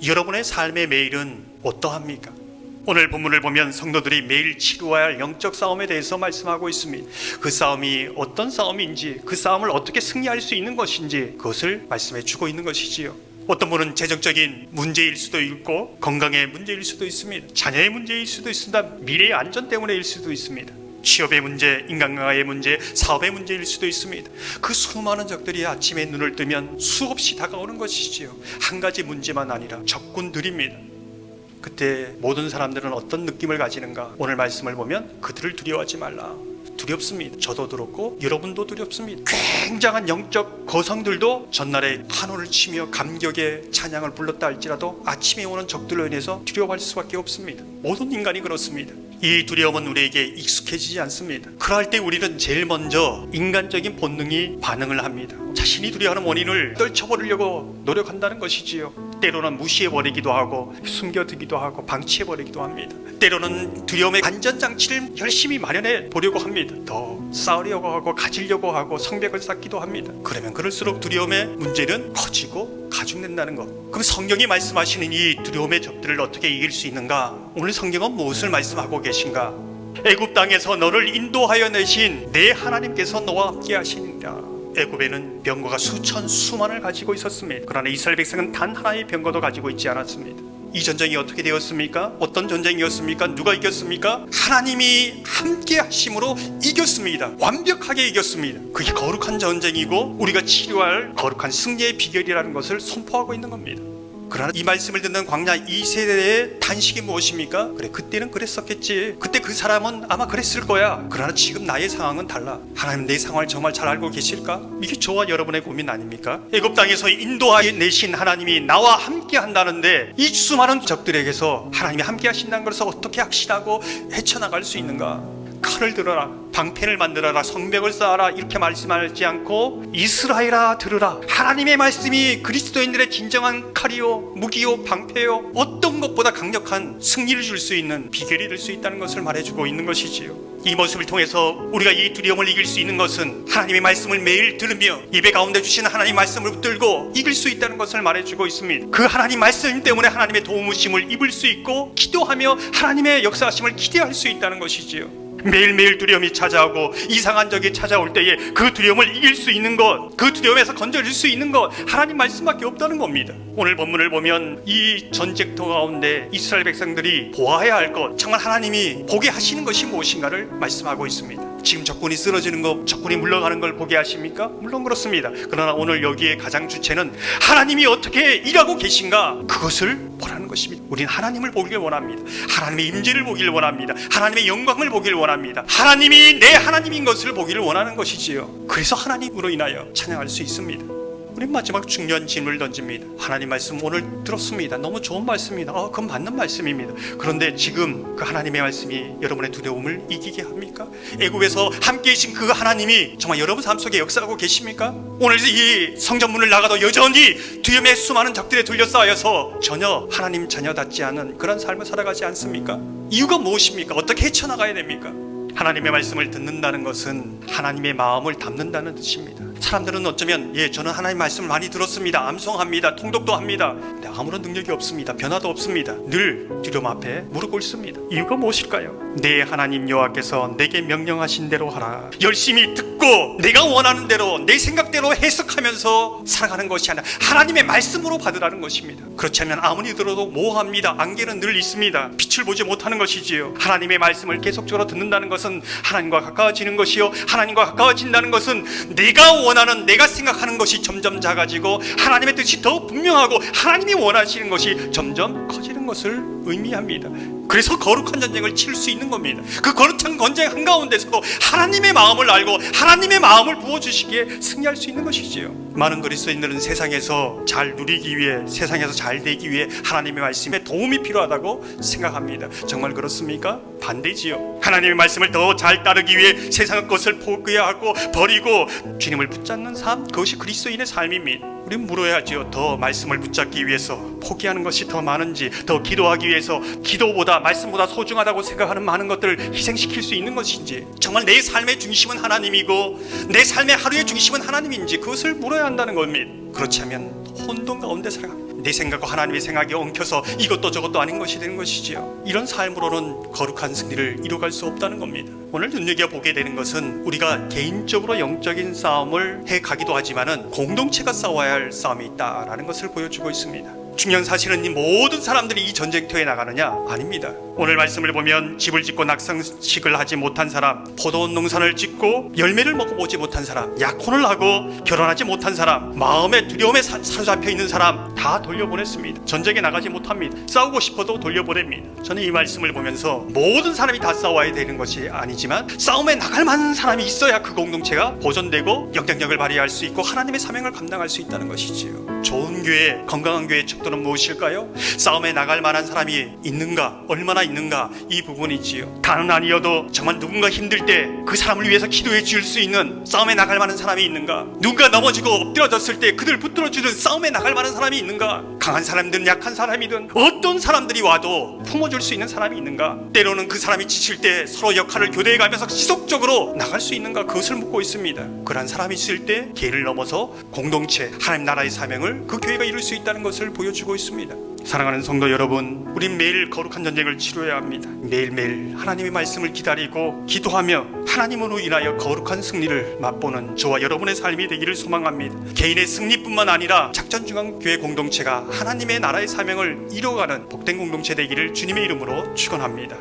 여러분의 삶의 매일은 어떠합니까? 오늘 본문을 보면 성도들이 매일 치루어야 할 영적 싸움에 대해서 말씀하고 있습니다. 그 싸움이 어떤 싸움인지, 그 싸움을 어떻게 승리할 수 있는 것인지 그것을 말씀해 주고 있는 것이지요. 어떤 분은 재정적인 문제일 수도 있고, 건강의 문제일 수도 있습니다. 자녀의 문제일 수도 있습니다. 미래의 안전 때문에일 수도 있습니다. 취업의 문제, 인간관계의 문제, 사업의 문제일 수도 있습니다. 그 수많은 적들이 아침에 눈을 뜨면 수없이 다가오는 것이지요. 한 가지 문제만 아니라 적군들입니다. 그때 모든 사람들은 어떤 느낌을 가지는가? 오늘 말씀을 보면 그들을 두려워하지 말라. 두렵습니다. 저도 두렵고 여러분도 두렵습니다. 굉장한 영적 거성들도 전날에 환호를 치며 감격의 찬양을 불렀다 할지라도 아침에 오는 적들로 인해서 두려워할 수밖에 없습니다. 모든 인간이 그렇습니다. 이 두려움은 우리에게 익숙해지지 않습니다. 그럴 때 우리는 제일 먼저 인간적인 본능이 반응을 합니다. 자신이 두려워하는 원인을 떨쳐버리려고 노력한다는 것이지요. 때로는 무시해버리기도 하고 숨겨두기도 하고 방치해버리기도 합니다. 때로는 두려움의 안전장치를 열심히 마련해 보려고 합니다. 더 쌓으려고 하고 가지려고 하고 성벽을 쌓기도 합니다. 그러면 그럴수록 두려움의 문제는 커지고 가중된다는 것. 그럼 성경이 말씀하시는 이 두려움의 적들을 어떻게 이길 수 있는가? 오늘 성경은 무엇을 말씀하고 계신가? 애굽 땅에서 너를 인도하여 내신 내 하나님께서 너와 함께 하시니라. 애굽에는 병거가 수천 수만을 가지고 있었습니다. 그러나 이스라엘 백성은 단 하나의 병거도 가지고 있지 않았습니다. 이 전쟁이 어떻게 되었습니까? 어떤 전쟁이었습니까? 누가 이겼습니까? 하나님이 함께 하심으로 이겼습니다. 완벽하게 이겼습니다. 그게 거룩한 전쟁이고 우리가 치료할 거룩한 승리의 비결이라는 것을 선포하고 있는 겁니다. 그러나 이 말씀을 듣는 광야 2세대의 단식이 무엇입니까? 그래, 그때는 그랬었겠지. 그때 그 사람은 아마 그랬을 거야. 그러나 지금 나의 상황은 달라. 하나님 내 상황을 정말 잘 알고 계실까? 이게 저와 여러분의 고민 아닙니까? 애굽 땅에서 인도하여 내신 하나님이 나와 함께 한다는데 이 수많은 적들에게서 하나님이 함께 하신다는 것을 어떻게 확신하고 헤쳐나갈 수 있는가? 칼을 들어라, 방패를 만들어라, 성벽을 쌓아라 이렇게 말씀하지 않고 이스라엘아 들으라. 하나님의 말씀이 그리스도인들의 진정한 칼이요, 무기요, 방패요, 어떤 것보다 강력한 승리를 줄 수 있는 비결이 될 수 있다는 것을 말해주고 있는 것이지요. 이 모습을 통해서 우리가 이 두려움을 이길 수 있는 것은 하나님의 말씀을 매일 들으며 입에 가운데 주신 하나님의 말씀을 붙들고 이길 수 있다는 것을 말해주고 있습니다. 그 하나님 말씀 때문에 하나님의 도우심을 입을 수 있고 기도하며 하나님의 역사하심을 기대할 수 있다는 것이지요. 매일매일 두려움이 찾아오고 이상한 적이 찾아올 때에 그 두려움을 이길 수 있는 것, 그 두려움에서 건져줄 수 있는 것, 하나님 말씀밖에 없다는 겁니다. 오늘 본문을 보면 이 전쟁터 가운데 이스라엘 백성들이 보아야 할 것, 정말 하나님이 보게 하시는 것이 무엇인가를 말씀하고 있습니다. 지금 적군이 쓰러지는 것, 적군이 물러가는 걸 보게 하십니까? 물론 그렇습니다. 그러나 오늘 여기에 가장 주체는 하나님이 어떻게 일하고 계신가, 그것을 보라는 것입니다. 우리는 하나님을 보길 원합니다. 하나님의 임재를 보길 원합니다. 하나님의 영광을 보길 원합니다. 하나님이 내 하나님인 것을 보기를 원하는 것이지요. 그래서 하나님으로 인하여 찬양할 수 있습니다. 우린 마지막 중요한 질문을 던집니다. 하나님 말씀 오늘 들었습니다. 너무 좋은 말씀입니다. 그건 맞는 말씀입니다. 그런데 지금 그 하나님의 말씀이 여러분의 두려움을 이기게 합니까? 애굽에서 함께 계신 그 하나님이 정말 여러분 삶 속에 역사하고 계십니까? 오늘 이 성전문을 나가도 여전히 두려움의 수많은 적들에 둘러싸여서 전혀 하나님 자녀답지 않은 그런 삶을 살아가지 않습니까? 이유가 무엇입니까? 어떻게 헤쳐나가야 됩니까? 하나님의 말씀을 듣는다는 것은 하나님의 마음을 담는다는 뜻입니다. 사람들은 어쩌면 저는 하나님 말씀을 많이 들었습니다. 암송합니다. 통독도 합니다. 근데 아무런 능력이 없습니다. 변화도 없습니다. 늘 두려움 앞에 무릎 꿇습니다. 이유가 무엇일까요? 내 하나님 여호와께서 내게 명령하신 대로 하라. 열심히 듣고 내가 원하는 대로 내 생각대로 해석하면서 살아가는 것이 아니라 하나님의 말씀으로 받으라는 것입니다. 그렇지 않으면 아무리 들어도 모호합니다. 안개는 늘 있습니다. 빛을 보지 못하는 것이지요. 하나님의 말씀을 계속적으로 듣는다는 것은 하나님과 가까워지는 것이요, 하나님과 가까워진다는 것은 내가 원하는, 내가 생각하는 것이 점점 작아지고 하나님의 뜻이 더 분명하고 하나님이 원하시는 것이 점점 커지는 것을 의미합니다. 그래서 거룩한 전쟁을 치를 수 있는 겁니다. 그 거룩한 전쟁 한가운데서도 하나님의 마음을 알고 하나님의 마음을 부어주시기에 승리할 수 있는 것이지요. 많은 그리스도인들은 세상에서 잘 누리기 위해, 세상에서 잘 되기 위해 하나님의 말씀에 도움이 필요하다고 생각합니다. 정말 그렇습니까? 반대지요. 하나님의 말씀을 더 잘 따르기 위해 세상의 것을 포기하고 버리고 주님을 붙잡는 삶, 그것이 그리스도인의 삶입니다. 우리는 물어야죠. 더 말씀을 붙잡기 위해서 포기하는 것이 더 많은지, 더 기도하기 위해서 기도보다 말씀보다 소중하다고 생각하는 많은 것들을 희생시킬 수 있는 것인지, 정말 내 삶의 중심은 하나님이고 내 삶의 하루의 중심은 하나님인지 그것을 물어야 한다는 겁니다. 그렇지 않으면 혼돈 가운데 살아갑니다. 내 생각과 하나님의 생각이 엉켜서 이것도 저것도 아닌 것이 되는 것이지요. 이런 삶으로는 거룩한 승리를 이루어갈 수 없다는 겁니다. 오늘 눈여겨보게 되는 것은 우리가 개인적으로 영적인 싸움을 해가기도 하지만은 공동체가 싸워야 할 싸움이 있다라는 것을 보여주고 있습니다. 중요한 사실은 이 모든 사람들이 이 전쟁터에 나가느냐? 아닙니다. 오늘 말씀을 보면 집을 짓고 낙성식을 하지 못한 사람, 포도 농산을 짓고 열매를 먹어보지 못한 사람, 약혼을 하고 결혼하지 못한 사람, 마음의 두려움에 사로잡혀 있는 사람 다 돌려보냈습니다. 전쟁에 나가지 못합니다. 싸우고 싶어도 돌려보냅니다. 저는 이 말씀을 보면서 모든 사람이 다 싸워야 되는 것이 아니지만 싸움에 나갈 만한 사람이 있어야 그 공동체가 보존되고 영향력을 발휘할 수 있고 하나님의 사명을 감당할 수 있다는 것이지요. 좋은 교회, 건강한 교회 척도는 무엇일까요? 싸움에 나갈 만한 사람이 있는가, 얼마나 있는가, 이 부분이지요. 다는 아니어도 정말 누군가 힘들 때 그 사람을 위해서 기도해 줄 수 있는 싸움에 나갈 만한 사람이 있는가? 누군가 넘어지고 엎드려졌을 때 그들 붙들어주는 싸움에 나갈 만한 사람이 있는가? 강한 사람이든 약한 사람이든 어떤 사람들이 와도 품어줄 수 있는 사람이 있는가? 때로는 그 사람이 지칠 때 서로 역할을 교대해가면서 지속적으로 나갈 수 있는가? 그것을 묻고 있습니다. 그러한 사람이 있을 때 개를 넘어서 공동체, 하나님 나라의 사명을 그 교회가 이룰 수 있다는 것을 보여주고 있습니다. 사랑하는 성도 여러분, 우린 매일 거룩한 전쟁을 치러야 합니다. 매일매일 하나님의 말씀을 기다리고 기도하며 하나님으로 인하여 거룩한 승리를 맛보는 저와 여러분의 삶이 되기를 소망합니다. 개인의 승리뿐만 아니라 작전중앙교회 공동체가 하나님의 나라의 사명을 이뤄가는 복된 공동체 되기를 주님의 이름으로 축원합니다.